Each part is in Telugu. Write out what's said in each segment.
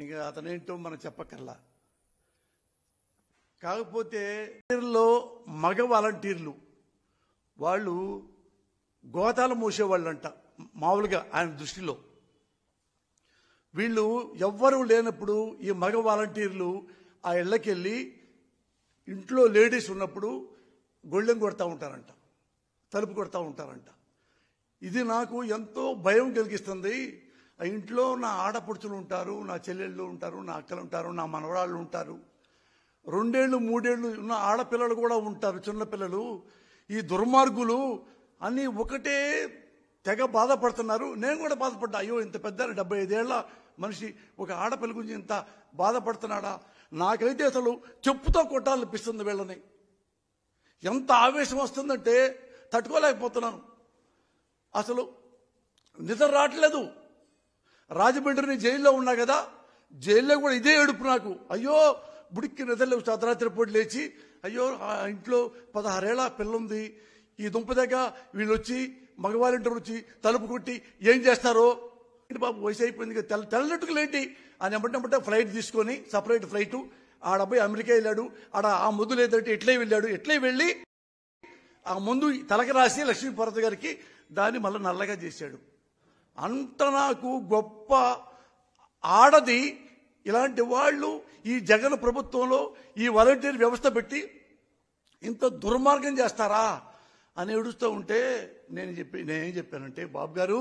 ఇంకా అతనేంటో మనం చెప్పక్కర్లా. కాకపోతే మగ వాలంటీర్లు వాళ్ళు గోతాలు మోసేవాళ్ళంట మామూలుగా ఆయన దృష్టిలో. వీళ్ళు ఎవ్వరూ లేనప్పుడు ఈ మగ వాలంటీర్లు ఆ ఇళ్ళకెళ్ళి ఇంట్లో లేడీస్ ఉన్నప్పుడు గొళ్ళెం కొడతా ఉంటారంట, తలుపు కొడతా ఉంటారంట. ఇది నాకు ఎంతో భయం కలిగిస్తుంది. ఆ ఇంట్లో నా ఆడపడుచులు ఉంటారు, నా చెల్లెళ్ళు ఉంటారు, నా అక్కలు ఉంటారు, నా మనవరాళ్ళు ఉంటారు, 2 ఏళ్ళు 3 ఏళ్ళు ఉన్న ఆడపిల్లలు కూడా ఉంటారు, చిన్నపిల్లలు. ఈ దుర్మార్గులు అన్నీ ఒకటే తెగ బాధపడుతున్నారు. నేను కూడా బాధపడ్డా. అయ్యో ఇంత పెద్ద 75 ఏళ్ల మనిషి ఒక ఆడపిల్ల గురించి ఇంత బాధపడుతున్నాడా? నాకైతే అసలు చెప్పుతో కొట్టాలనిపిస్తుంది వీళ్ళని. ఎంత ఆవేశం వస్తుందంటే తట్టుకోలేకపోతున్నాను. అసలు నిద్ర రావట్లేదు. రాజమండ్రిని జైల్లో ఉన్నా కదా, జైల్లో కూడా ఇదే ఏడుపు నాకు. అయ్యో బుడిక్కి నిద్రలేవు. అర్ధరాత్రి పూట లేచి అయ్యో ఆ ఇంట్లో 16 ఏళ్ల పిల్ల ఉంది, ఈ దుంప దగ్గర వీళ్ళు వచ్చి మగవాళ్ళంటారు వచ్చి తలుపు కొట్టి ఏం చేస్తారో బాబు, వయసు అయిపోయింది కదా, తెల్లట్టుకులేంటి అని ఎమ్మటెమ్మటే ఫ్లైట్ తీసుకొని సపరేట్ ఫ్లైట్ ఆడబ్బాయి అమెరికా వెళ్ళాడు. ఆడ ఆ ముందు లేదంటే ఎట్లే వెళ్ళాడు. ఎట్లే వెళ్ళి ఆ ముందు తలకి రాసి లక్ష్మీపార్వతి గారికి దాన్ని మళ్ళీ నల్లగా చేశాడు. అంత నాకు గొప్ప ఆడది. ఇలాంటి వాళ్ళు ఈ జగన్ ప్రభుత్వంలో ఈ వాలంటీర్ వ్యవస్థ పెట్టి ఇంత దుర్మార్గం చేస్తారా అని ఏడుస్తూ ఉంటే నేనేం చెప్పానంటే, బాబు గారు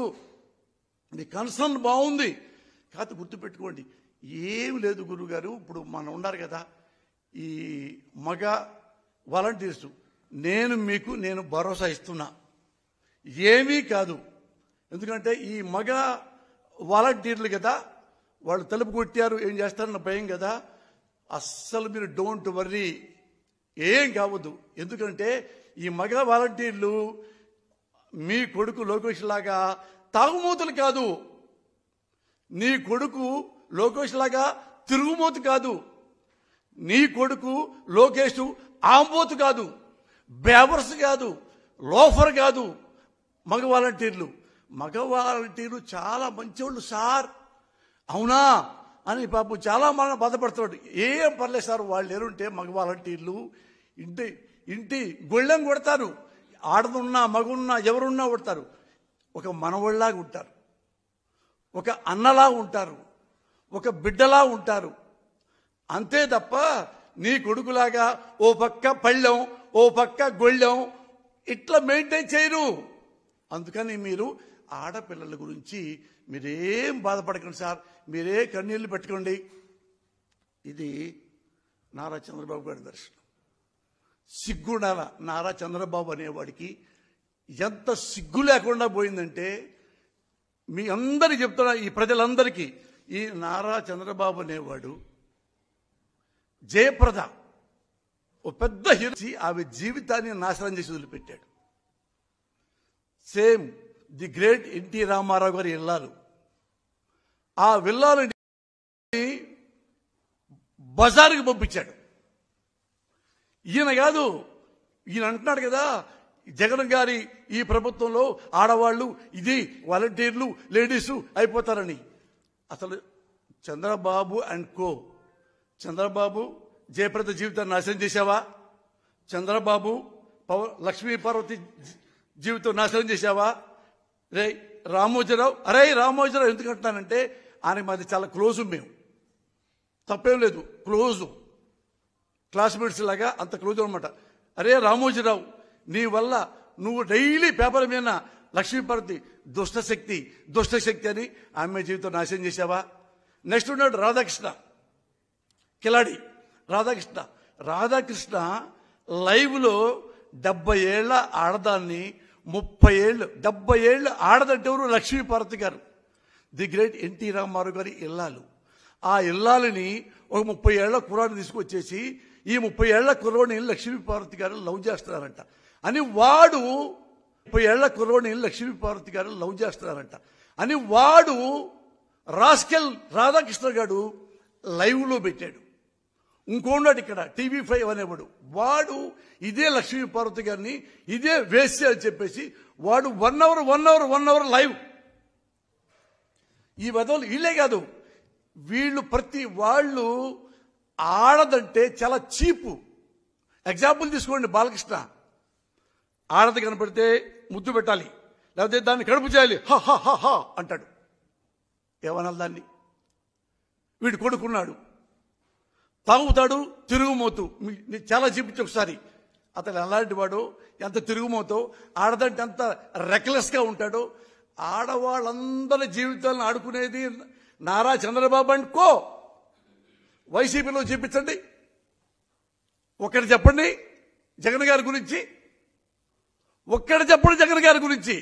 మీ కన్సర్న్ బాగుంది, కాకపోతే గుర్తుపెట్టుకోండి ఏమి లేదు గురువు గారు. ఇప్పుడు మనం ఉన్నారు కదా ఈ మగ వాలంటీర్స్, నేను భరోసా ఇస్తున్నా, ఏమీ కాదు. ఎందుకంటే ఈ మగ వాలంటీర్లు కదా, వాళ్ళు తలుపు కొట్టారు ఏం చేస్తారన్న భయం కదా. అస్సలు మీరు డోంట్ వర్రీ, ఏం కావద్దు. ఎందుకంటే ఈ మగ వాలంటీర్లు మీ కొడుకు లోకేష్ లాగా తాగుమూతలు కాదు, నీ కొడుకు లోకేష్ లాగా తిరుగుమూతు కాదు, నీ కొడుకు లోకేష్ ఆంబోతు కాదు, బేవర్స్ కాదు, లోఫర్ కాదు. మగ వాలంటీర్లు చాలా మంచివాళ్ళు సార్. అవునా అని పాపం చాలా మనం బాధపడుతున్నాడు. ఏం పర్లేదు సార్, వాళ్ళు ఎరుంటే మగ వాలంటీర్లు ఇంటి గొళ్ళెం కొడతారు. ఆడదున్నా మగున్నా ఎవరున్నా కొడతారు. ఒక మనవళ్ళలాగా ఉంటారు, ఒక అన్నలా ఉంటారు, ఒక బిడ్డలా ఉంటారు. అంతే తప్ప నీ కొడుకులాగా ఓ పక్క పళ్ళెం ఓ పక్క గొళ్ళెం ఇట్లా మెయింటైన్ చేయరు. అందుకని మీరు ఆడపిల్లల గురించి మీరేం బాధపడకండి సార్, మీరే కన్నీళ్లు పెట్టుకోండి. ఇది నారా చంద్రబాబు గారి దర్శనం. సిగ్గుండాల నారా చంద్రబాబు అనేవాడికి ఎంత సిగ్గు లేకుండా పోయిందంటే, మీ అందరికీ చెప్తున్నా, ఈ ప్రజలందరికీ, ఈ నారా చంద్రబాబు అనేవాడు జయప్రద ఓ పెద్ద హీరో, ఆమె జీవితాన్ని నాశనం చేసి వదిలిపెట్టాడు. Same the great NT Ramarao గారి ఇల్లాలు, ఆ విల్లాలని బజారుకి పంపించాడు. ఈయన కాదు, ఈయన అంటున్నాడు కదా జగన్ గారి ఈ ప్రభుత్వంలో ఆడవాళ్ళు ఇది వాలంటీర్లు లేడీసు అయిపోతారని. అసలు చంద్రబాబు అండ్ కో, చంద్రబాబు జయప్రద జీవితాన్ని నాశనం చేశావా? చంద్రబాబు లక్ష్మీపార్వతి జీవితం నాశనం చేశావా? రామోజీరావు ఎందుకు అంటున్నానంటే ఆయనకి మాది చాలా క్లోజ్, మేము తప్పేం లేదు, క్లోజు క్లాస్మేట్స్ లాగా అంత క్లోజ్ అనమాట. రామోజీరావు, నీ వల్ల నువ్వు డైలీ పేపర్ మీద లక్ష్మీపార్వతి దుష్టశక్తి అని ఆమె జీవితం నాశనం చేశావా? నెక్స్ట్ ఉన్నాడు రాధాకృష్ణ, కిలాడి రాధాకృష్ణ లైవ్లో 70 ఏళ్ల ఆడదాన్ని 30 ఏళ్ళు 70 ఏళ్ళు ఆడదంటే ఎవరు? లక్ష్మీపార్వతి గారు, ది గ్రేట్ ఎన్టీ రామారావు గారి ఇల్లాలు. ఆ ఇల్లాలని ఒక 30 ఏళ్ల కుర్రాడిని తీసుకొచ్చేసి ఈ 30 ఏళ్ల కుర్రోడిని లక్ష్మీపార్వతి గారు లవ్ చేస్తున్నారంట అని వాడు 30 ఏళ్ల కుర్రోడిని లక్ష్మీపార్వతి గారు లవ్ చేస్తున్నారంట అని వాడు రాస్కెల్ రాధాకృష్ణ గారు లైవ్లో పెట్టాడు. ఇంకోన్నాడు ఇక్కడ TV5 అనేవాడు, వాడు ఇదే లక్ష్మీపార్వతి గారిని ఇదే వేస్తే అని చెప్పేసి వాడు 1 అవర్ లైవ్. ఈ వదవులు ఇల్లే కాదు, వీళ్ళు ప్రతి వాళ్ళు ఆడదంటే చాలా చీపు. ఎగ్జాంపుల్ తీసుకోండి, బాలకృష్ణ ఆడది కనపడితే ముద్దు పెట్టాలి, లేకపోతే దాన్ని కడుపు చేయాలి, హ హ హ హ అంటాడు. ఏమనాలి దాన్ని? వీడు కొడుకున్నాడు, తాగుతాడు, తిరుగుమోతూ. చాలా చూపించి ఒకసారి అతను ఎలాంటి వాడు, ఎంత తిరుగుమోతో, ఆడదంటే ఎంత రెక్లెస్గా ఉంటాడో. ఆడవాళ్ళందరి జీవితాలను ఆడుకునేది నారా చంద్రబాబు అండ్ కో. వైసీపీలో చూపించండి, ఒక్కటి చెప్పండి జగన్ గారి గురించి, ఒక్కటి చెప్పండి జగన్ గారి గురించి.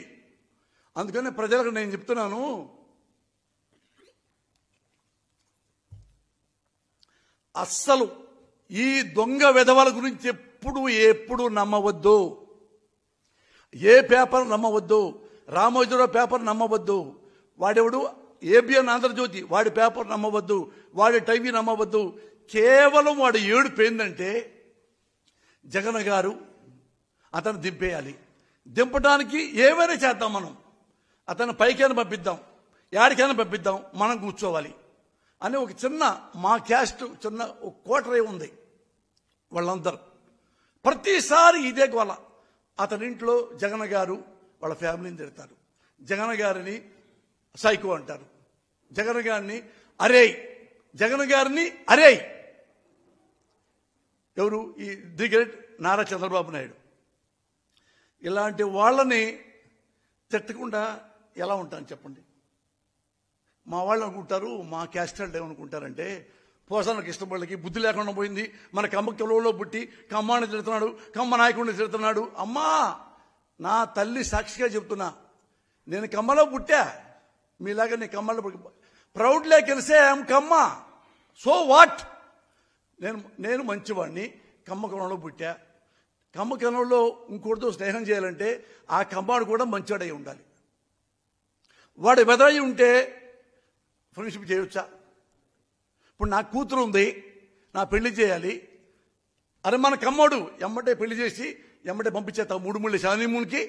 అందుకనే ప్రజలకు నేను చెప్తున్నాను, అస్సలు ఈ దొంగ విధవల గురించి ఎప్పుడు నమ్మవద్దు. ఏ పేపర్ నమ్మవద్దు, రామోజీరావు పేపర్ నమ్మవద్దు, వాడెవడు ఏబిఎన్ ఆంధ్రజ్యోతి వాడి పేపర్ నమ్మవద్దు, వాడి టీవీ నమ్మవద్దు. కేవలం వాడు ఏడుపు ఏందంటే జగన్ గారు అతను దింపేయాలి. దింపడానికి ఏమైనా చేద్దాం, మనం అతను పైకైనా పంపిద్దాం, యాడికైనా పంపిద్దాం, మనం కూర్చోవాలి అని ఒక చిన్న మా క్యాస్ట్ చిన్న ఒక కోటరీ ఉంది. వాళ్ళందరూ ప్రతిసారి ఇదే గోల. అతని ఇంట్లో జగన్ గారు వాళ్ళ ఫ్యామిలీని తిడతారు, జగన్ గారిని సైకో అంటారు, జగన్ గారిని అరేయ్, జగన్ గారిని అరేయ్. ఎవరు? ఈ ది గ్రేట్ నారా చంద్రబాబు నాయుడు. ఇలాంటి వాళ్ళని తిట్టకుండా ఎలా ఉంటాను చెప్పండి? మా వాళ్ళు అనుకుంటారు, మా క్యాస్ట్ వాళ్ళు ఏమనుకుంటారంటే, పోసాన కృష్ణపల్లికి బుద్ధి లేకుండా పోయింది, మన కమ్మ కిలోలో పుట్టి కమ్మాన్ని తిడుతున్నాడు, కమ్మ నాయకుడిని తిడుతున్నాడు. అమ్మా, నా తల్లి సాక్షిగా చెప్తున్నా, నేను కమ్మలో పుట్టా, మీలాగా నేను కమ్మలో proudly can say I'm Kamma. So what? నేను మంచివాడిని, కమ్మ కులంలో పుట్టా. కమ్మ కులంలో ఇంకోటితో స్నేహం చేయాలంటే ఆ కమ్మాడు కూడా మంచివాడై ఉండాలి. వాడు వెదరై ఉంటే ఫ్రెండ్షిప్ చేయవచ్చా? ఇప్పుడు నా కూతురు ఉంది, నా పెళ్లి చేయాలి, అరే మన కమ్మోడు ఎమ్మటే పెళ్లి చేసి ఎమ్మటే పంపించేస్తావు 3 మూడు శానిమూన్కి.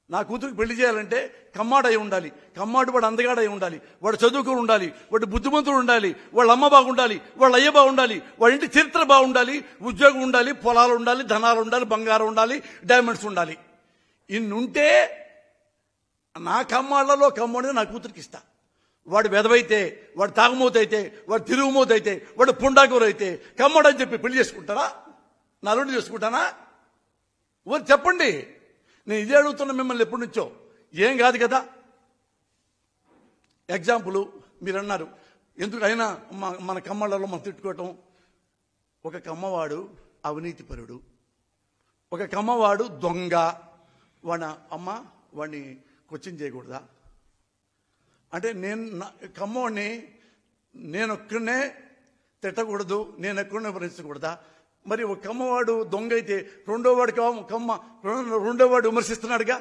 నా కూతురికి పెళ్లి చేయాలంటే కమ్మాడై ఉండాలి, కమ్మాడు వాడు అందగాడై ఉండాలి, వాడు చదువుకుని ఉండాలి, వాడు బుద్ధిమంతుడు ఉండాలి, వాళ్ళ అమ్మ బాగుండాలి, వాళ్ళ అయ్య బాగుండాలి, వాళ్ళ ఇంటి చరిత్ర బాగుండాలి, ఉద్యోగం ఉండాలి, పొలాలు ఉండాలి, ధనాలు ఉండాలి, బంగారం ఉండాలి, డైమండ్స్ ఉండాలి. ఇన్నుంటే నా కమ్మాళ్లలో కమ్మోడిని నా కూతురికి ఇస్తా. వాడు వెదవైతే, వాడు తాగుమోతైతే, వాడు తిరుగుమోతైతే, వాడు పుండాకూర అయితే కమ్మడని చెప్పి పెళ్లి చేసుకుంటారా? నా అల్లుడిని చేసుకుంటానా? ఊరు చెప్పండి. నేను ఇదే అడుగుతున్నా మిమ్మల్ని ఎప్పటి నుంచో. ఏం కాదు కదా. ఎగ్జాంపుల్ మీరు అన్నారు, ఎందుకు అయినా మన కమ్మళ్ళలో మనం తిట్టుకోవటం. ఒక కమ్మవాడు అవినీతిపరుడు, ఒక కమ్మవాడు దొంగ, వాడి అమ్మ వాడిని క్వశ్చన్ చేయకూడదా? అంటే నేను కమ్మవాడిని నేను ఒక్కడనే తిట్టకూడదు, నేను ఎక్కడనే విమర్శించకూడదా? మరి ఒక కమ్మవాడు దొంగ అయితే రెండోవాడు కమ్మ రెండోవాడు విమర్శిస్తున్నాడుగా,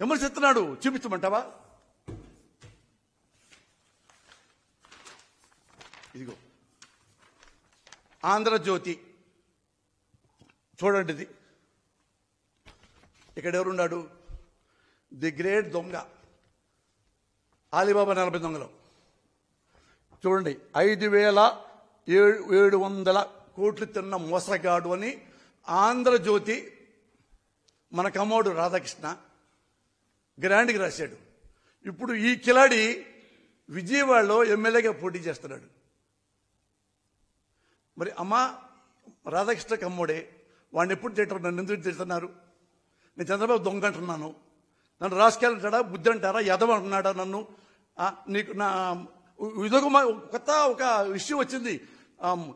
విమర్శిస్తున్నాడు. చూపించమంటావా? ఇదిగో ఆంధ్రజ్యోతి చూడండి. ఇది ఇక్కడ ఎవరున్నాడు? ది గ్రేట్ దొంగ అలీబాబా 40 దొంగలు. చూడండి, 5,700 కోట్లు తిన్న మోసగాడు అని ఆంధ్రజ్యోతి మన కమ్మోడు రాధాకృష్ణ గ్రాండ్కి రాశాడు. ఇప్పుడు ఈ కిలాడి విజయవాడలో ఎమ్మెల్యేగా పోటీ చేస్తున్నాడు. మరి అమ్మ రాధాకృష్ణ కమ్మోడే, వాడిని ఎప్పుడు తింటారు? నన్ను ఎందుకు తిడుతున్నారు? నేను చంద్రబాబు దొంగ అంటున్నాను, నన్ను రాసుకెళ్ళంటాడా, బుద్ధి అంటారా, యదవ అంటున్నాడా నన్ను? నీకు నా ఇదొక కొత్త ఒక ఇష్యూ వచ్చింది.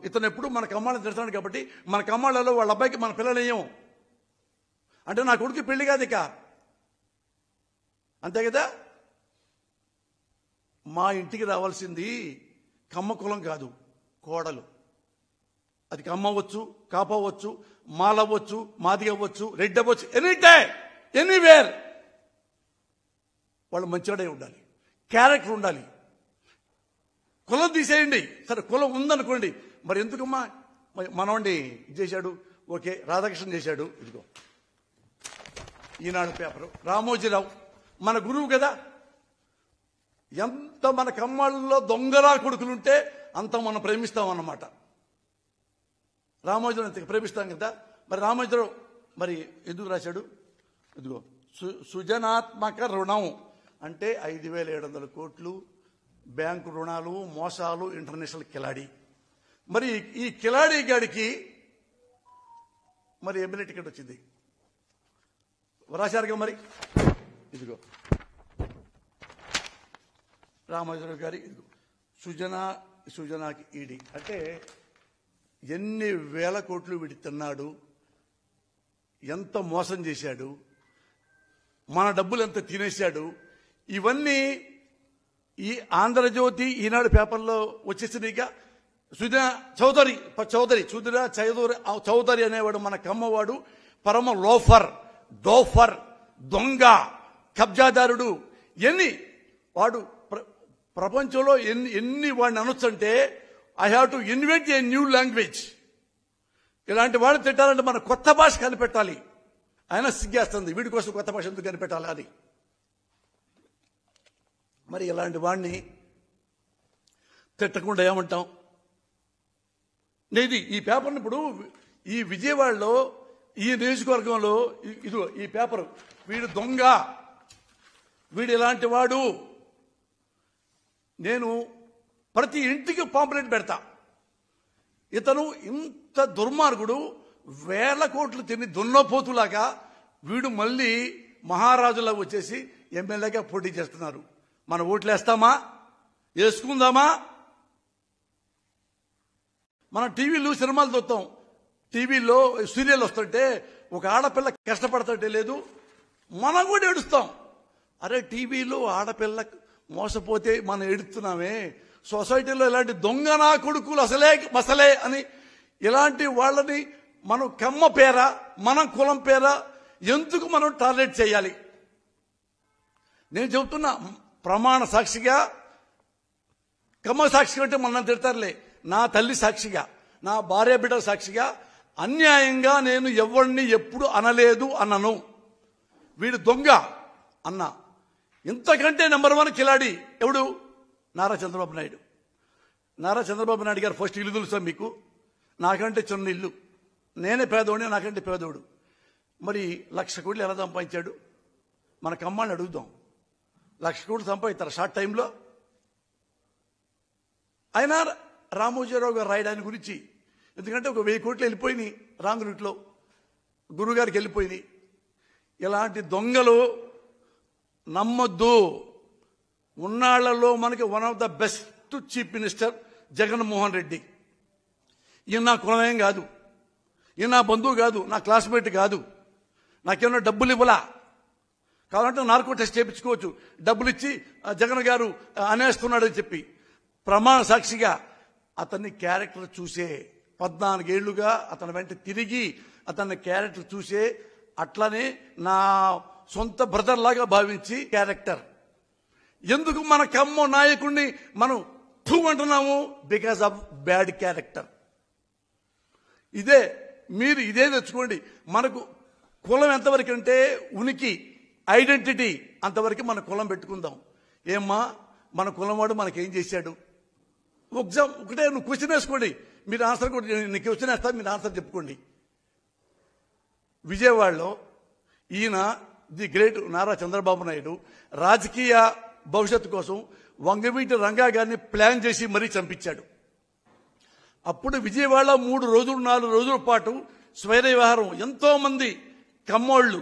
ఇతను ఎప్పుడు మన కమ్మాళ్ళని తిడుతున్నాడు కాబట్టి మన కమ్మాళ్ళలో వాళ్ళ అబ్బాయికి మన పిల్లలు వేయం అంటే నా కొడుకు పెళ్లి కాదు ఇక, అంతే కదా. మా ఇంటికి రావాల్సింది కమ్మ కులం కాదు, కోడలు. అది కమ్మ అవ్వచ్చు, కాపు అవ్వచ్చు, మాల అవ్వచ్చు, మాది అవ్వచ్చు, రెడ్డి అవ్వచ్చు, ఎనీ టైం ఎనీవేర్ వాళ్ళు మంచివాడే ఉండాలి, క్యారెక్టర్ ఉండాలి. కులం తీసేయండి, సరే కులం ఉందనుకోండి, మరి ఎందుకమ్మా మనవాడిని చేశాడు? ఓకే, రాధాకృష్ణ చేశాడు. ఇదిగో ఈనాడు పేపరు, రామోజీరావు మన గురువు కదా, ఎంత మన కమ్మాళ్ళలో దొంగరా కొడుకులుంటే అంత మనం ప్రేమిస్తామన్నమాట. రామోజీరావు ఎంత ప్రేమిస్తాం కదా. మరి రామోజీరావు మరి ఎందుకు రాశాడు? ఇదిగో సృజనాత్మక రుణం అంటే 5,700 కోట్లు, బ్యాంకు రుణాలు, మోసాలు, ఇంటర్నేషనల్ కిలాడి. మరి ఈ కిలాడి గాడికి మరి ఎమ్మెల్యే టికెట్ వచ్చింది, రాశారుగా. మరి ఇదిగో రామోజీరావు గారి ఇదిగో సుజనాకి ఈడీ అంటే ఎన్ని వేల కోట్లు వీడి తిన్నాడు, ఎంత మోసం చేశాడు, మన డబ్బులు ఎంత తినేశాడు, ఇవన్నీ ఈ ఆంధ్రజ్యోతి ఈనాడు పేపర్లో వచ్చేసినాయిగా. సుజనా చౌదరి అనేవాడు మన కమ్మవాడు, పరమ లోఫర్, డోఫర్, దొంగ, కబ్జాదారుడు. ఎన్ని వాడు ప్రపంచంలో ఎన్ని వాడిని అనొచ్చంటే I have to invent a new language. ఇలాంటి వాడిని తిట్టాలంటే మన కొత్త భాష కనిపెట్టాలి. ఆయన సిగ్గేస్తుంది, వీడి కోసం కొత్త భాష ఎందుకు కనిపెట్టాలి అని. మరి ఇలాంటి వాడిని తిట్టకుండా ఏమంటాం? నేను ఈ పేపర్ని ఇప్పుడు ఈ విజయవాడలో ఈ నియోజకవర్గంలో ఇదిగో ఈ పేపర్, వీడు దొంగ, వీడు ఇలాంటి వాడు, నేను ప్రతి ఇంటికి పాంప్లెట్ పెడతా. ఇతను ఇంత దుర్మార్గుడు, వేల కోట్లు తిని దున్నపోతులాగా వీడు మళ్ళీ మహారాజులా వచ్చేసి ఎమ్మెల్యేగా పోటీ చేస్తున్నారు. మన ఓట్లు వేస్తామా? వేసుకుందామా? మనం టీవీలో సినిమాలు చూస్తాం, టీవీలో సీరియల్ వస్తుంటే ఒక ఆడపిల్ల కష్టపడుతుంటే లేదు, మనం కూడా ఏడుస్తాం. అరే టీవీలో ఆడపిల్ల మోసపోతే మనం ఏడుస్తున్నామే, సొసైటీలో ఇలాంటి దొంగనా కొడుకులు మసలే అని ఇలాంటి వాళ్ళని మనం కమ్మ పేర, మన కులం పేర ఎందుకు మనం టార్గెట్ చేయాలి? నేను చెబుతున్నా ప్రమాణ సాక్షిగా, కమ్మ సాక్షిగా అంటే మనం తిడతారులే, నా తల్లి సాక్షిగా, నా భార్య బిడ్డ సాక్షిగా అన్యాయంగా నేను ఎవరిని ఎప్పుడు అనలేదు అన్నను. వీడు దొంగ అన్న. ఇంతకంటే నెంబర్ 1 కిలాడి ఎవడు? నారా చంద్రబాబు నాయుడు. నారా చంద్రబాబు నాయుడు గారు ఫస్ట్ ఇల్లు తెలుసా మీకు? నాకంటే చిన్న ఇల్లు, నేనే పేదోడిని, నాకంటే పేదోడు. మరి 1,00,000 కోట్లు ఎలా సంపాదించాడు? మన కమ్మాళ్ళని అడుగుదాం. 1,00,000 కోట్లు సంపాదిస్తారు షార్ట్ టైంలో. అయినా రామోజీరావు గారు రాయడాని గురించి, ఎందుకంటే ఒక 1000 కోట్లు వెళ్ళిపోయినాయి రాంగ్ రూట్లో, గురువుగారికి వెళ్ళిపోయినాయి. ఇలాంటి దొంగలు నమ్మొద్దు. ఉన్నాళ్లలో మనకి one of the best chief minister Jaganmohan Reddy. ఈయన నా కులమేం కాదు, ఈయన నా బంధువు కాదు, నా క్లాస్మేట్ కాదు, నాకేమన్నా డబ్బులు ఇవ్వలా. కావాలంటే నార్కో టెస్ట్ చేయించుకోవచ్చు, డబ్బులు ఇచ్చి జగన్ గారు అనేస్తున్నాడని చెప్పి. ప్రమాణ సాక్షిగా అతన్ని క్యారెక్టర్ చూసే 14 ఏళ్లుగా అతని వెంట తిరిగి అతన్ని క్యారెక్టర్ చూసే, అట్లనే నా సొంత బ్రదర్ లాగా భావించి క్యారెక్టర్. ఎందుకు మన కమ్మ నాయకుడిని మనం అంటున్నాము? Because of bad character. మీరు ఇదే తెచ్చుకోండి. మనకు కులం ఎంతవరకు అంటే ఉనికి, ఐడెంటిటీ అంతవరకు మన కులం పెట్టుకుందాం. ఏమ్మా మన కులం వాడు మనకేం చేశాడు? ఎగ్జామ్ ఒకటే, నువ్వు క్వశ్చన్ వేసుకోండి, మీరు ఆన్సర్ కూడా, నేను క్వశ్చన్ వేస్తా, మీరు ఆన్సర్ చెప్పుకోండి. విజయవాడలో ఈయన ది గ్రేట్ నారా చంద్రబాబు నాయుడు రాజకీయ భవిష్యత్తు కోసం వంగవీటి రంగా గారిని ప్లాన్ చేసి మరీ చంపించాడు. అప్పుడు విజయవాడ 3 రోజులు 4 రోజుల పాటు స్వైర విహారం. ఎంతో మంది కమ్మోళ్ళు,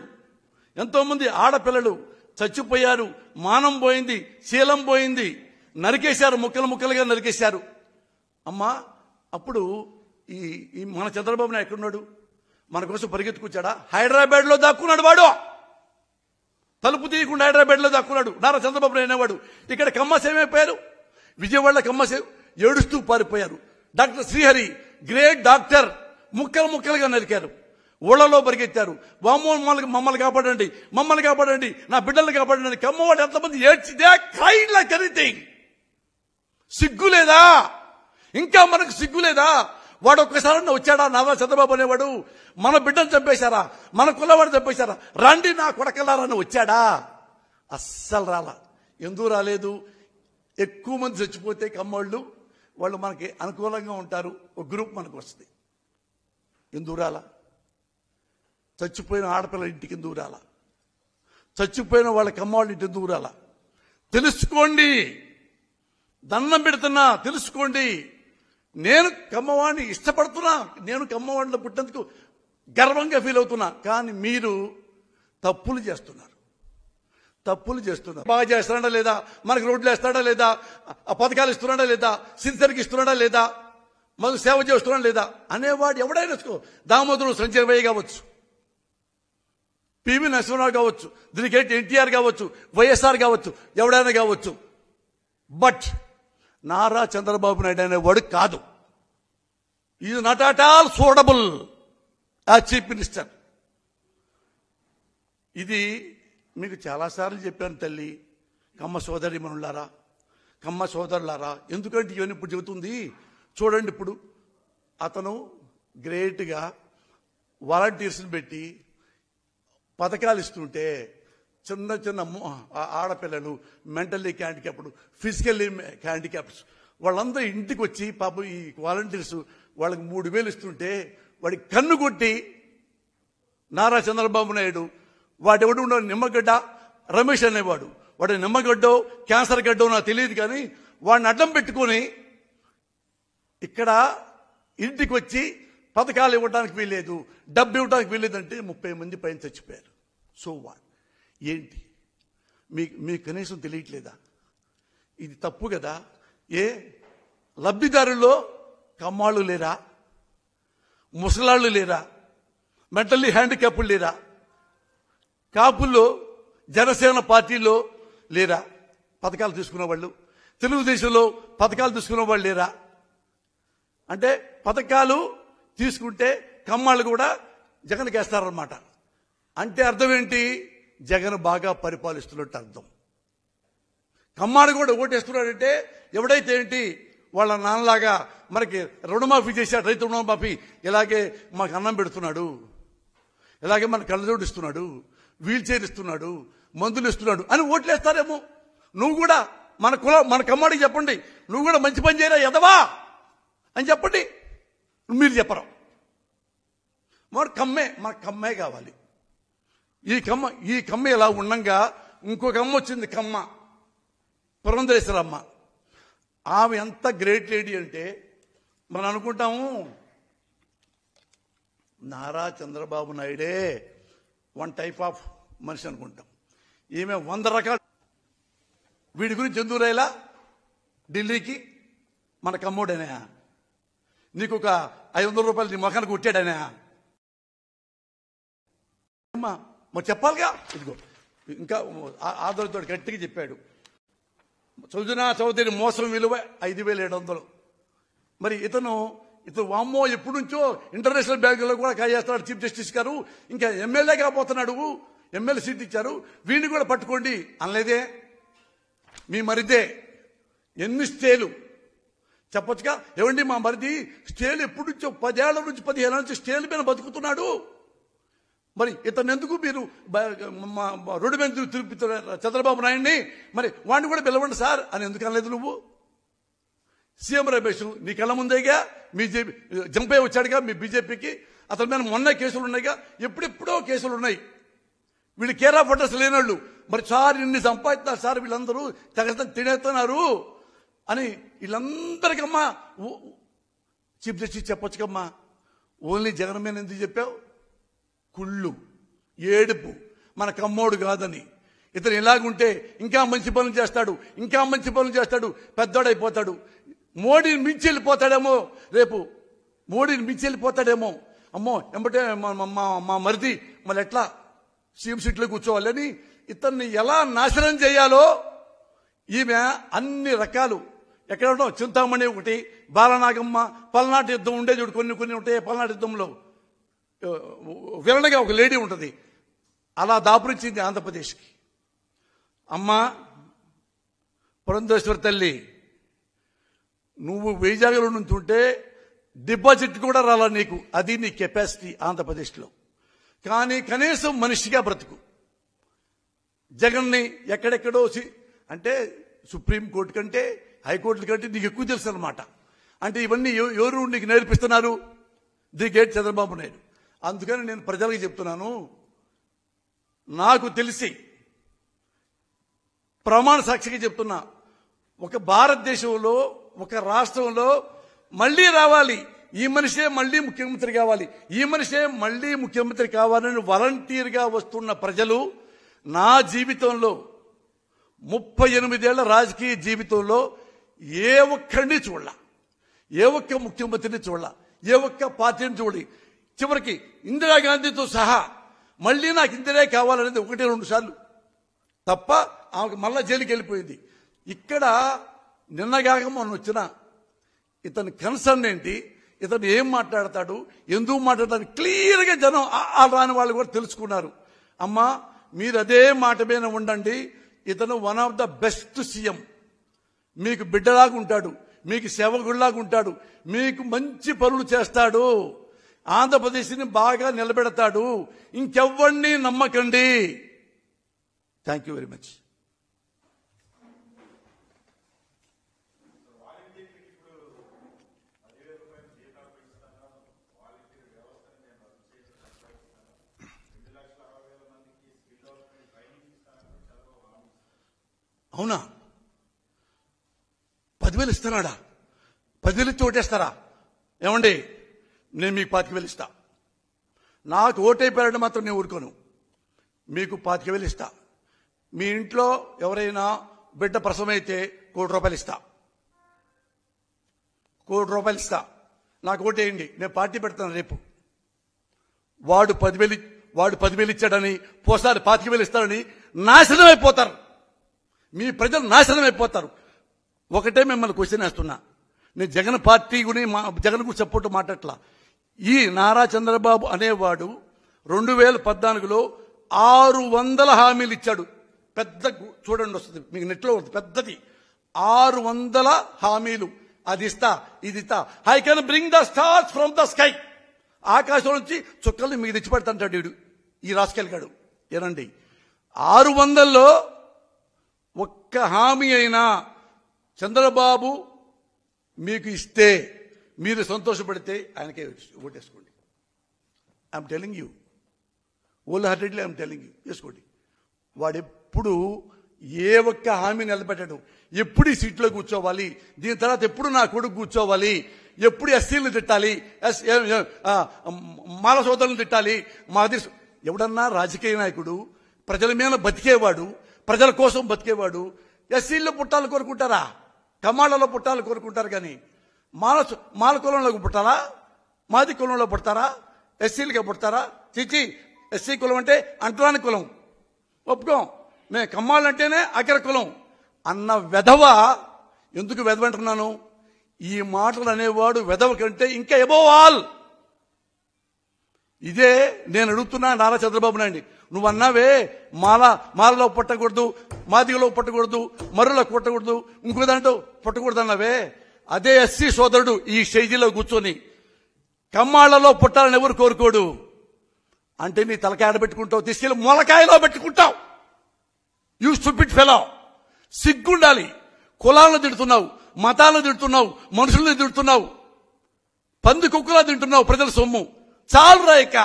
ఎంతో మంది ఆడపిల్లలు చచ్చిపోయారు, మానం పోయింది, శీలం పోయింది, నరికేశారు, ముక్కలు ముక్కలుగా నరికేశారు. అమ్మా అప్పుడు ఈ మన చంద్రబాబు నాయుడు ఎక్కడున్నాడు? మన కోసం పరిగెత్తుకొచ్చాడా? హైదరాబాద్ లో దాక్కున్నాడు వాడు. తలుపు తీయకుండా హైదరాబాద్ లో దాక్కున్నాడు నారా చంద్రబాబు నాయుడు అనేవాడు. ఇక్కడ కమ్మస్ ఏమైపోయారు? విజయవాడలో కమ్మస్ ఏడుస్తూ పారిపోయారు. డాక్టర్ శ్రీహరి గ్రేట్ డాక్టర్, ముక్కలు ముక్కలుగా నరికారు, ఊళ్ళలో పరిగెత్తారు. మమ్మల్ని కాపాడండి, మమ్మల్ని కాపాడండి, నా బిడ్డల్ని కాపాడండి. కమ్మవాడు ఎంతమంది ఏడ్చిదే క్రైడ్ లైక్ ఎనీథింగ్. సిగ్గు లేదా? ఇంకా మనకు సిగ్గు లేదా? వాడు ఒక్కసారి వచ్చాడా నారా చంద్రబాబు అనేవాడు? మన బిడ్డను చంపేశారా, మన కులవాడు చంపేశారా, రండి నా కొడకలారని వచ్చాడా? అస్సలు రాలా. ఎందుకు రాలేదు? ఎక్కువ మంది చచ్చిపోతే కమ్మోళ్ళు వాళ్ళు మనకి అనుకూలంగా ఉంటారు, ఒక గ్రూప్ మనకు వస్తుంది. ఎందుకు రాలా? చచ్చిపోయిన ఆడపిల్ల ఇంటికి ఎందుకు రాలా? చచ్చిపోయిన వాళ్ళ కమ్మవాళ్ళ ఇంటి ఎందుకు రాలా? తెలుసుకోండి, దండం పెడుతున్నా, తెలుసుకోండి. నేను కమ్మవాడిని ఇష్టపడుతున్నా, నేను కమ్మవాడిలో పుట్టేందుకు గర్వంగా ఫీల్ అవుతున్నా. కానీ మీరు తప్పులు చేస్తున్నారు. బాగా చేస్తున్నాడా లేదా, మనకు రోడ్లు వేస్తాడా లేదా, ఆ పథకాలు ఇస్తున్నాడా లేదా, సిరిసరికి ఇస్తున్నాడా లేదా, మనకు సేవ చేస్తున్నాడా లేదా అనేవాడు ఎవడైనా దామోదరుడు సంజయ్ కావచ్చు, పివి నరసింహరావు కావచ్చు, దీనికి ఎన్టీఆర్ కావచ్చు, వైఎస్ఆర్ కావచ్చు, ఎవడైనా కావచ్చు. బట్ నారా చంద్రబాబు నాయుడు అనేవాడు కాదు. Is not at all suitable as chief minister. ఇది మీకు చాలాసార్లు చెప్పాను తల్లి, కమ్మ సోదరి మనులారా, కమ్మ సోదరులారా. ఎందుకంటే ఇవన్నీ ఇప్పుడు చెబుతుంది చూడండి. ఇప్పుడు అతను గ్రేట్గా వాలంటీర్స్ని పెట్టి పథకాలు ఇస్తుంటే చిన్న చిన్న ఆడపిల్లలు, మెంటల్లీ హ్యాండిక్యాప్డ్, ఫిజికల్లీ హ్యాండిక్యాప్డ్స్ వాళ్ళందరూ ఇంటికి వచ్చి పాపం ఈ వాలంటీర్స్ వాళ్ళకి 3,000 ఇస్తుంటే వాడికి కన్ను కొట్టి నారా చంద్రబాబు నాయుడు వాడెవడు ఉండవు, నిమ్మగడ్డ రమేష్ అనేవాడు, వాడు నిమ్మగడ్డో క్యాన్సర్ గడ్డో నాకు తెలియదు, కానీ వాడిని అడ్డం పెట్టుకొని ఇక్కడ ఇంటికి వచ్చి పథకాలు ఇవ్వడానికి వీల్లేదు, డబ్బు ఇవ్వడానికి వీల్లేదంటే 30 మంది పైన చచ్చిపోయారు. సో వాట్ ఏంటి మీకు కనీసం తెలియట్లేదా? ఇది తప్పు కదా. లబ్ధిదారుల్లో కమ్మాళ్ళు లేరా, ముసలాళ్ళు లేరా, మెంటల్లీ హ్యాండిక్యాప్డ్ లేరా, కాపుల్లో జనసేన పార్టీలో లేరా పథకాలు తీసుకున్న వాళ్ళు, తెలుగుదేశంలో పథకాలు తీసుకున్న వాళ్ళు లేరా? అంటే పథకాలు తీసుకుంటే కమ్మాళ్ళు కూడా జగన్కి వేస్తారన్నమాట. అంటే అర్థం ఏంటి? జగన్ బాగా పరిపాలిస్తున్నట్టు అర్థం. కమ్మాడు కూడా ఓటేస్తున్నాడంటే ఎవడైతే ఏంటి వాళ్ళ నాన్నలాగా మనకి రుణమాఫీ చేశాడు, రైతు రుణమాఫీ, ఇలాగే మాకు అన్నం పెడుతున్నాడు, ఇలాగే మన కళ్ళజోడు ఇస్తున్నాడు, వీల్ చైర్ ఇస్తున్నాడు, మందులు ఇస్తున్నాడు అని ఓట్లేస్తారేమో. నువ్వు కూడా మన కమ్మాడికి చెప్పండి, నువ్వు కూడా మంచి పని చేయరా ఎదవా అని చెప్పండి. మీరు చెప్పరు. మన కమ్మే కావాలి. ఈ కమ్మ ఇలా ఉండంగా ఇంకొక అమ్మ వచ్చింది, కమ్మ పురంధరేశ్వరమ్మ. ఆమె ఎంత గ్రేట్ లేడీ అంటే మనం అనుకుంటాము నారా చంద్రబాబు నాయుడే వన్ టైప్ ఆఫ్ మనిషి అనుకుంటాం. ఈమె 100 రకాల. వీడి గురించి ఎందుకు రాయలా ఢిల్లీకి? మన కమ్మోడేనా? నీకు ఒక 500 రూపాయలు నీ మొఖానికి కొట్టాడనా? మరి చెప్పాలిగా. ఇదిగో ఇంకా ఆధారంతో గట్టిగా చెప్పాడు. సుజనా చౌదరి మోసం విలువ 5,700. మరి ఇతను వామ్మో ఎప్పటి నుంచో ఇంటర్నేషనల్ బ్యాంకులో కూడా కాజేస్తున్నాడు చీఫ్ జస్టిస్ గారు, ఇంకా ఎమ్మెల్యే కాబోతున్నాడు, ఎమ్మెల్యే సీట్ ఇచ్చారు, వీడిని కూడా పట్టుకోండి అనలేదే? మీ మరిదే ఎన్ని స్టేలు చెప్పొచ్చుగా. ఏమండి మా మరిది స్టేలు ఎప్పటి నుంచో 10 ఏళ్ల నుంచి 15 ఏళ్ల నుంచి స్టేల్ మీద బతుకుతున్నాడు. మరి ఇతను ఎందుకు మీరు రోడ్డు మీద తిరుగుతున్నారు చంద్రబాబు నాయుడిని? మరి వాడిని కూడా పిలవండి సార్ అని ఎందుకు అనలేదు నువ్వు? సీఎం రమేష్ నీ కళ్ళ ముందేగా జంపే వచ్చాడుగా మీ బీజేపీకి. అతని మీద మొన్న కేసులు ఉన్నాయిగా, ఎప్పుడెప్పుడో కేసులు ఉన్నాయి. వీళ్ళు కేర్ ఆఫ్ అడ్రస్ లేనోళ్ళు. మరి సార్ ఇన్ని సంపాదిస్తున్నారు సార్, వీళ్ళందరూ తినేస్తున్నారు అని వీళ్ళందరికమ్మా చీఫ్ జస్టిస్ చెప్పొచ్చుకమ్మా. ఓన్లీ జగన్ మీద ఎందుకు చెప్పావు? కుళ్ళు, ఏడుపు, మన కమ్మోడు కాదని. ఇతను ఇలాగుంటే ఇంకా మంచి పనులు చేస్తాడు, ఇంకా మంచి పనులు చేస్తాడు, పెద్దోడైపోతాడు. మోడీని మించి వెళ్ళిపోతాడేమో రేపు, మోడీని మించి వెళ్ళిపోతాడేమో. అమ్మో ఎంబటే మా మరిది మళ్ళీ ఎట్లా సీఎం సీట్లో కూర్చోవాలని ఇతన్ని ఎలా నాశనం చేయాలో ఈమె అన్ని రకాలు. ఎక్కడ ఉండవు, చింతామణి ఒకటి, బాలనాగమ్మ, పల్నాటి యుద్ధం ఉండే చూడు, కొన్ని ఉంటాయి. పల్నాటి యుద్ధంలో విరణగా ఒక లేడీ ఉంటుంది, అలా దాపురించింది ఆంధ్రప్రదేశ్కి. అమ్మ పురంధేశ్వరి తల్లి, నువ్వు వైజాగ్లో నుంచి ఉంటే డిపాజిట్ కూడా రాలా నీకు, అది నీ కెపాసిటీ ఆంధ్రప్రదేశ్లో. కానీ కనీసం మనిషిగా బ్రతుకు. జగన్ని ఎక్కడెక్కడో అంటే సుప్రీంకోర్టు కంటే హైకోర్టుల కంటే నీకు ఎక్కువ తెలుసు అనమాట. అంటే ఇవన్నీ ఎవరు నీకు నేర్పిస్తున్నారు? The great Chandrababu Naidu. అందుకని నేను ప్రజలకు చెప్తున్నాను, నాకు తెలిసి ప్రమాణ సాక్షిగా చెప్తున్నా, ఒక భారతదేశంలో ఒక రాష్ట్రంలో మళ్లీ రావాలి, ఈ మనిషే మళ్లీ ముఖ్యమంత్రి కావాలి, ఈ మనిషే మళ్లీ ముఖ్యమంత్రి కావాలని వాలంటీర్గా వస్తున్న ప్రజలు నా జీవితంలో 38 ఏళ్ల రాజకీయ జీవితంలో ఏ ఒక్కడిని చూడాల, ఏ ఒక్క ముఖ్యమంత్రిని చూడాల, ఏ ఒక్క పార్టీని చూడాలి. చివరికి ఇందిరాగాంధీతో సహా మళ్లీ నాకు ఇందిరే కావాలనేది 1-2 సార్లు తప్ప ఆమెకు మళ్ళా జైలుకి వెళ్ళిపోయింది. ఇక్కడ నిన్నగాక మొన్న వచ్చిన ఇతని కన్సర్న్ ఏంటి, ఇతను ఏం మాట్లాడతాడు, ఎందుకు మాట్లాడతాడు క్లియర్గా జనం రాని వాళ్ళు కూడా తెలుసుకున్నారు. అమ్మా మీరు అదే మాట మీద ఉండండి, ఇతను one of the best CM, మీకు బిడ్డలాగా ఉంటాడు, మీకు సేవకుడిలాగా ఉంటాడు, మీకు మంచి పనులు చేస్తాడు, ఆంధ్రప్రదేశ్ని బాగా నిలబెడతాడు, ఇంకెవ్వరిని నమ్మకండి. Thank you very much. అవునా? 10,000 ఇస్తున్నాడా? 10,000 ఇచ్చి ఓటేస్తారా? ఏమండి, నేను మీకు 25,000 ఇస్తా. నాకు ఓటైపోయారంటే మాత్రం నేను ఊరుకోను. మీకు 25,000 ఇస్తా. మీ ఇంట్లో ఎవరైనా బిడ్డ ప్రసవమైతే ₹1,00,00,000 ఇస్తా. ₹1,00,00,000 ఇస్తా. నాకు ఓటేయండి, నేను పార్టీ పెడతాను రేపు. వాడు 10,000 ఇచ్చాడని పోసారి 25,000 ఇస్తాడని నాశనం అయిపోతారు, మీ ప్రజలు నాశనం అయిపోతారు. ఒకటే మిమ్మల్ని క్వశ్చన్ వేస్తున్నా, నేను జగన్ పార్టీ జగన్ కు సపోర్ట్ మాట్లాడట్లా. ఈ నారా చంద్రబాబు అనేవాడు 2014లో 600 హామీలు ఇచ్చాడు. పెద్ద చూడండి వస్తుంది మీకు నెట్లో, పెద్దది 600 హామీలు. అది ఇస్తా, ఇది ఇస్తా, I can bring the stars from the sky. ఆకాశం నుంచి చుక్కల్ని మీకు తెచ్చిపెడతాంటాడు వీడు, ఈ రాసుకెళ్ళగాడు. ఏనండి, 600లో ఒక్క హామీ అయినా చంద్రబాబు మీకు ఇస్తే మీరు సంతోషపడితే ఆయనకే ఓటేసుకోండి. I'm telling you, wholeheartedly I'm telling you, వేసుకోండి. వాడెప్పుడు ఏ ఒక్క హామీ నిలబెట్టడం, ఎప్పుడు ఈ సీట్లో కూర్చోవాలి, దీని తర్వాత ఎప్పుడు నా కొడుకు కూర్చోవాలి, ఎప్పుడు ఎస్సీలను తిట్టాలి, మాల సోదరులను తిట్టాలి. మాది ఎవడన్నా రాజకీయ నాయకుడు ప్రజల మీద బతికేవాడు, ప్రజల కోసం బతికేవాడు ఎస్సీల్లో పుట్టాలు కోరుకుంటారా, కమాళ్లలో పుట్టాలు కోరుకుంటారు. కానీ మాల కులంలో పుట్టారా, మాది కులంలో పుడతారా, ఎస్సీలుగా పుడతారా? చిచి, ఎస్సీ కులం అంటే అంటరాని కులం, ఒప్పుకోం. మేము కమ్మాళ్ళంటేనే అగ్ర కులం అన్న వెధవ. ఎందుకు వెధవ అంటున్నాను? ఈ మాటలు అనేవాడు వెధవ కంటే ఇంకా అబోవ్ ఆల్. ఇదే నేను అడుగుతున్నా నారా చంద్రబాబు నాయుడు. నువ్వు అన్నావే మాలలో పుట్టకూడదు, మాదిగలో పుట్టకూడదు, మరులో పుట్టకూడదు, ఇంకో దాంట్లో పుట్టకూడదు అన్నావే. అదే ఎస్సీ సోదరుడు ఈ స్టేజీలో కూర్చొని కమ్మాళ్లలో పుట్టాలని ఎవరు కోరుకోడు అంటే నీ తలకాయ ఆడబెట్టుకుంటావు, తీసుకెళ్లి మొలకాయలో పెట్టుకుంటావు. You stupid fellow. సిగ్గుండాలి. కులాలను తిడుతున్నావు, మతాలను తిడుతున్నావు, మనుషులను తిడుతున్నావు, పంది కుక్కలా తింటున్నావు ప్రజల సొమ్ము. చాలురా, ఇక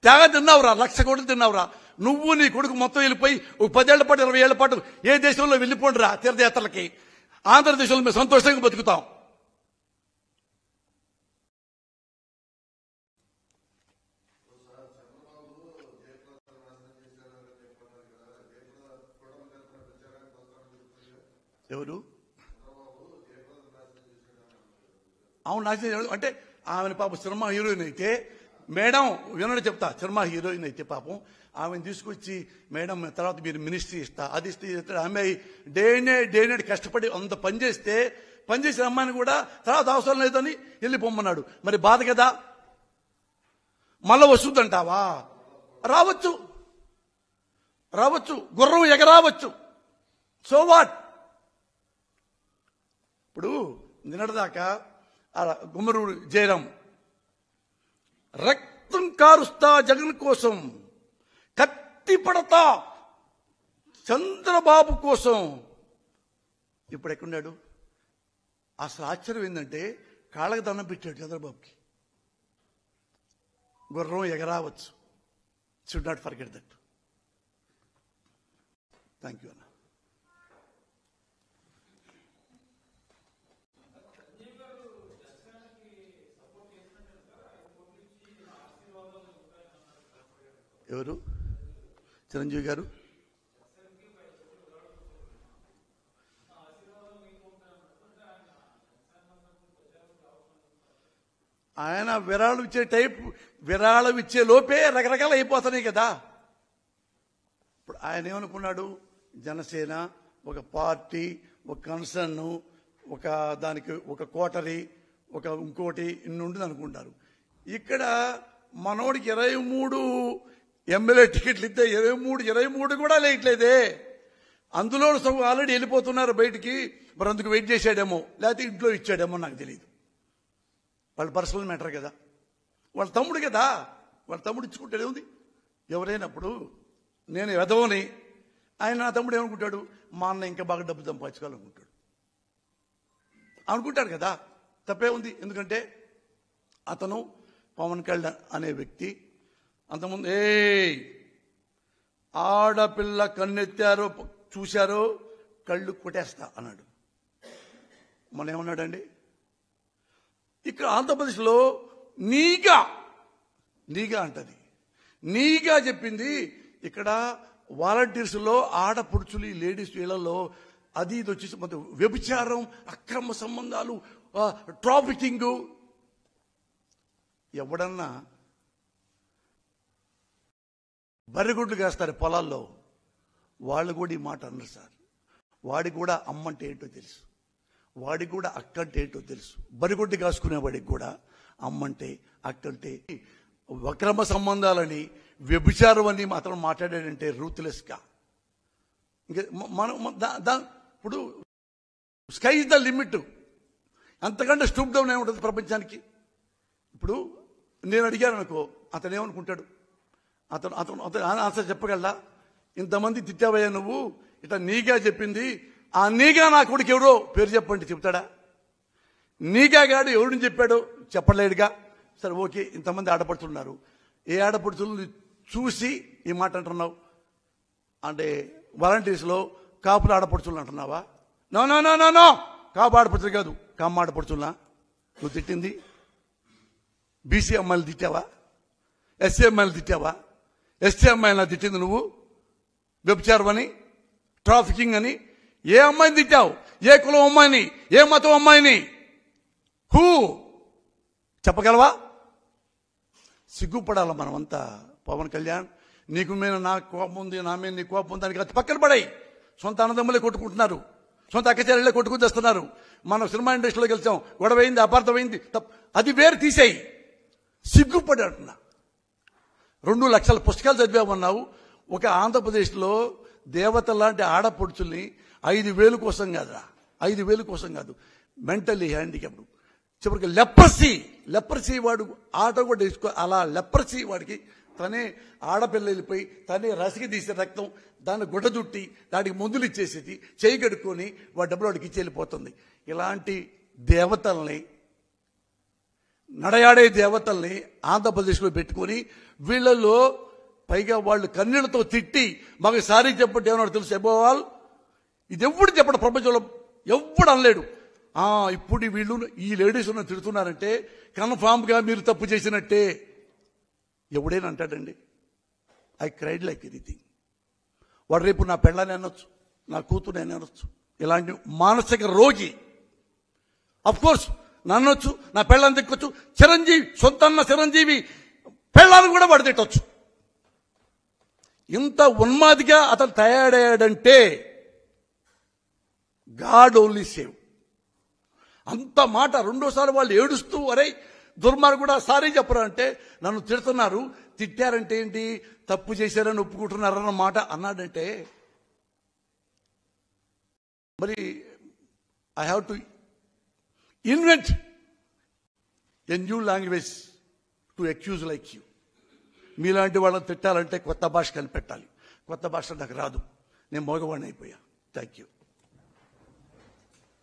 తెగ తిన్నావురా, 1,00,000 కోట్లు తిన్నావురా. నువ్వు నీ కొడుకు మొత్తం వెళ్ళిపోయి 10 ఏళ్ల పాటు 20 ఏళ్ల పాటు ఏ దేశంలో వెళ్ళిపోండిరా తీర్థయాత్రలకి. ఆంధ్రదేశంలో మేము సంతోషంగా బతుకుతాం. ఎవరు? అవును, నాశనం. అంటే ఆమెను పాపం సినిమా హీరోయిన్ అయితే, మేడం వినడు చెప్తా, సినిమా హీరోయిన్ అయితే పాపం ఆమెను తీసుకొచ్చి మేడం తర్వాత మీరు మినిస్ట్రీ ఇస్తా, అది ఇస్తే ఆమె డే నైట్ కష్టపడి అంత పనిచేసిన అమ్మాయిని కూడా తర్వాత అవసరం లేదని వెళ్ళిపోమ్మన్నాడు. మరి బాధ కదా. మళ్ళా వస్తుందంటావా? రావచ్చు, గుర్రం ఎగరావచ్చు. So what? ఇప్పుడు నిన్నటిదాకా గుమ్మరూరు జయరాం రక్తం కారుస్తా జగన్ కోసం, కత్తి పడతా చంద్రబాబు కోసం, ఇప్పుడు ఎక్కడున్నాడు? అసలు ఆశ్చర్యం ఏంటంటే కాళ్ళకి దండం పెట్టాడు చంద్రబాబుకి. గుర్రం ఎగరావచ్చు. Should not forget that. Thank you అన్న. ఎవరు? చిరంజీవి గారు ఆయన విరాళం ఇచ్చే టైప్, విరాళం ఇచ్చే లోపే రకరకాలు అయిపోతున్నాయి కదా. ఇప్పుడు ఆయన ఏమనుకున్నాడు? జనసేన ఒక పార్టీ, ఒక కన్సర్న్, ఒక దానికి ఒక కోటరీ, ఒక ఇంకోటి ఇన్ని ఉంటుంది అనుకుంటారు. ఇక్కడ మనోడికి 23 ఎమ్మెల్యే టికెట్లు ఇస్తే 23 కూడా లేట్లేదే. అందులో సగం ఆల్రెడీ వెళ్ళిపోతున్నారు బయటికి. మరి అందుకు వెయిట్ చేశాడేమో, లేకపోతే ఇంట్లో ఇచ్చాడేమో నాకు తెలియదు. వాళ్ళ పర్సనల్ మ్యాటర్ కదా, వాళ్ళ తమ్ముడు కదా, వాళ్ళ తమ్ముడు ఇచ్చుకుంటాడే ఉంది. ఎవరైనప్పుడు నేను వెధవని, ఆయన నా తమ్ముడు ఏమనుకుంటాడు? మా అన్న ఇంకా బాగా డబ్బు సంపాదించుకోవాలనుకుంటాడు అనుకుంటాడు కదా. తప్పే ఉంది. ఎందుకంటే అతను పవన్ కళ్యాణ్ అనే వ్యక్తి అంతకుముందు ఆడపిల్ల కన్నెత్తారో చూశారో కళ్ళు కొట్టేస్తా అన్నాడు. మన ఏమన్నాడండి? ఇక్కడ ఆంధ్రప్రదేశ్లో నీగా అంటది. నీగా చెప్పింది ఇక్కడ వాలంటీర్స్లో ఆడపడుచులు, లేడీస్ వీళ్ళలో అది ఇది వచ్చేసి మొత్తం వ్యభిచారం, అక్రమ సంబంధాలు, ట్రాఫికింగ్. ఎవడన్నా బర్రెగుడ్లు కాస్తారు పొలాల్లో, వాళ్ళు కూడా ఈ మాట అన్నారు సార్. వాడికి కూడా అమ్మంటే ఏంటో తెలుసు, వాడికి కూడా అక్కంటే ఏంటో తెలుసు. బరిగొడ్డి కాసుకునేవాడికి కూడా అమ్మంటే అక్కంటే. అక్రమ సంబంధాలని, వ్యభిచారం అని మాత్రం మాట్లాడాడంటే రూత్లెస్గా. ఇంకా మనం ఇప్పుడు స్కై ఇస్ ద లిమిట్. అంతకంటే స్టూప్ డౌన్ ఏముంటుంది ప్రపంచానికి? ఇప్పుడు నేను అడిగాను అనుకో, అతను ఏమనుకుంటాడు? అతను ఆన్సర్ చెప్పగలరా? ఇంతమంది తిట్టావయ్యా నువ్వు, ఇట్లా నీగా చెప్పింది. ఆ నీగా నా కొడుకు ఎవరో పేరు చెప్పండి, చెప్తాడా? నీగా గాడు ఎవరిని చెప్పాడో చెప్పలేడుగా. సరే ఓకే, ఇంతమంది ఆడపడుతున్నారు. ఏ ఆడపడుతులను చూసి ఈ మాట అంటున్నావు? అంటే వాలంటీర్స్లో కాపులు ఆడపడుచులు అంటున్నావా? No no no no no, Kapu ఆడపడుచులు కాదు, కమ్మ ఆడపడుచులా నువ్వు తిట్టింది. బీసీ అమ్మాయిలు తిట్టావా? ఎస్సీ అమ్మాయిలు తిట్టావా? ఎస్టీ అమ్మాయిలా తిట్టింది నువ్వు? వ్యభిచారం అని, ట్రాఫికింగ్ అని. ఏ అమ్మాయిని తిట్టావు? ఏ కులం అమ్మాయిని? ఏ మతం అమ్మాయిని? హూ చెప్పగలవా? సిగ్గుపడాల మనమంతా. పవన్ కళ్యాణ్, నీకు మీద నాకు కోపం ఉంది, నా మీద నీ కోపం ఉంది, దానికి అది పక్కన పడాయి. సొంత అన్నదమ్ములే కొట్టుకుంటున్నారు, సొంత అక్కచెల్లెళ్ళే కొట్టుకుని తెస్తున్నారు. మనం సినిమా ఇండస్ట్రీలోకి వెళ్తాం, గొడవైంది, అపార్థమైంది, అది వేరు తీసేయి. సిగ్గుపడి అంటున్నా. 2 లక్షల పుస్తకాలు చదివామన్నావు. ఒక ఆంధ్రప్రదేశ్లో దేవత లాంటి ఆడపడుచుల్ని 5,000 కోసం కాదురా, 5,000 కోసం కాదు, మెంటల్లీ హ్యాండిక్యాప్డ్, చివరికి లెప్రసీ వాడు ఆటో కూడా వేసుకో. అలా లెప్రసీ వాడికి తనే ఆడపిల్ల వెళ్ళిపోయి తనే రసికి తీసే రక్తం, దాన్ని గుడ్డ చుట్టి దానికి మందులు ఇచ్చేసేది, చేయి కడుక్కొని వాడి డబ్బులు వాడికి ఇచ్చి వెళ్ళిపోతుంది. ఇలాంటి దేవతల్ని, నడయాడే దేవతల్ని ఆంధ్రప్రదేశ్లో పెట్టుకొని వీళ్ళలో పైగా వాళ్ళు కన్నీళ్లతో తిట్టి మాకు సారీ చెప్పండి ఏమన్నా తెలుసు ఎబోవాల్. ఇది ఎప్పుడు చెప్పడం ప్రపంచంలో ఎవ్వడు అనలేడు. ఇప్పుడు వీళ్ళు ఈ లేడీస్ ఉన్న తిడుతున్నారంటే కన్ఫామ్గా మీరు తప్పు చేసినట్టే. ఎవడైనా అంటాడండి? I cried like anything. వాడు రేపు నా పెళ్ళని అనొచ్చు, నా కూతురు అని అనొచ్చు. ఇలాంటి మానసిక రోగి అఫ్కోర్స్ నన్నొచ్చు, నా పెళ్ళని తిట్టొచ్చు. చిరంజీవి, సొంతన్న చిరంజీవి పెళ్ళాన్ని కూడా వాడు తిట్టొచ్చు. ఇంత ఉన్మాదిగా అతను తయారయ్యాడంటే గాడ్ ఓన్లీ సేవ్. అంత మాట. రెండోసారి వాళ్ళు ఏడుస్తూ అరే దుర్మార్గుడు కూడా సారీ చెప్పరా అంటే, నన్ను తిడుతున్నారు, తిట్టారంటే ఏంటి, తప్పు చేశారని ఒప్పుకుంటున్నారన్న మాట అన్నాడంటే మరి I have to invent a new language to accuse like you. మీలాంటి వాళ్ళని తిట్టాలంటే కొత్త భాష కనిపెట్టాలి. కొత్త భాష నాకు రాదు, నేను మగవాడిని అయిపోయా. Thank you.